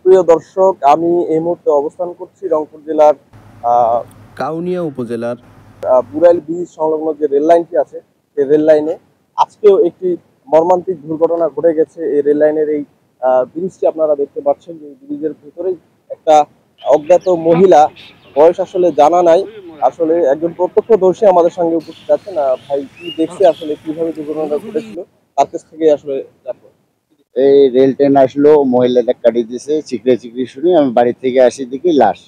সুপ্রিয় দর্শক, আমি এই মুহূর্তে অবস্থান করছি রংপুর জেলার কাউনিয়া উপজেলার বুড়াইল ব্রিজ সংলগ্ন যে রেল লাইনটি আছে সেই রেল লাইনে আজকেও একটি মর্মান্তিক দুর্ঘটনা ঘটে গেছে। এই রেল লাইনের এই ব্রিজটি আপনারা দেখতে পাচ্ছেন যে ব্রিজের ভিতরেই একটা অজ্ঞাত মহিলা, বয়স আসলে জানা নাই, আসলে একজন প্রত্যক্ষদর্শী আমাদের সঙ্গে উপস্থিত আছেন। ভাই কি দেখছে, আসলে কিভাবে দুর্ঘটনাটা ঘটেছিল তার কাছ থেকে আসলে জানবো। এই রেল ট্রেন আসলো, মহিলাটা কাটিয়ে দিছে, চিকড়ে চিকড়ি শুনি আমি বাড়ি থেকে আসি, দেখি লাশ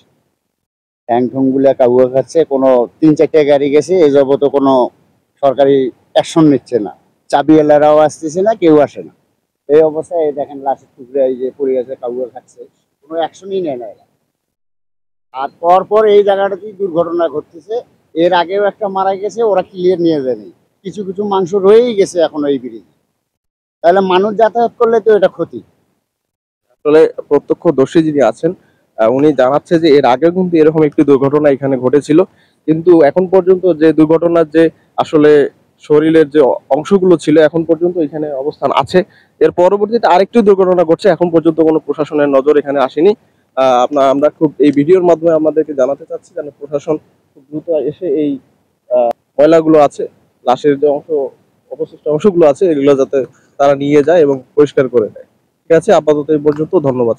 ট্যাং ঠুং গুলা কাবুয়া খাচ্ছে। কোনো 3-4টা গাড়ি গেছে, এ যাবত কোনো সরকারি অ্যাকশন নিচ্ছে না, চাবিওয়ালারাও আসতেছে না, কেউ আসে না। এই অবস্থায় এই দেখেন লাশের টুকরে এই যে পড়ে গেছে, কাবুয়া খাচ্ছে, কোনো অ্যাকশনই নেয় না এরা। আর পর এই জায়গাটাতেই দুর্ঘটনা ঘটতেছে। এর আগেও একটা মারা গেছে, ওরা ক্লিয়ার নিয়ে যায়নি, কিছু কিছু মাংস রয়েই গেছে এখনো এই ব্রিজে। তাহলে মানুষ যাতায়াত করলে তো এটা ক্ষতি। আসলে প্রত্যক্ষদর্শী যিনি আছেন উনি জানাচ্ছে যে এর আগেও কিন্তু এরকম একটি দুর্ঘটনা এখানে ঘটেছিল, কিন্তু এখন পর্যন্ত যে দুর্ঘটনার যে আসলে শরীরের যে অংশগুলো ছিল এখন পর্যন্ত এখানে অবস্থান আছে। এর পরবর্তীতে আরেকটি দুর্ঘটনা ঘটছে, এখন পর্যন্ত কোনো প্রশাসনের নজর এখানে আসেনি। আমরা খুব এই ভিডিওর মাধ্যমে আমাদেরকে জানাতে চাচ্ছি যেন প্রশাসন খুব দ্রুত এসে এই ময়লাগুলো আছে, লাশের যে অবশিষ্ট অংশগুলো আছে এগুলো যাতে তারা নিয়ে যায় এবং পরিষ্কার করে দেয়। ঠিক আছে, আপাতত এই পর্যন্ত। ধন্যবাদ।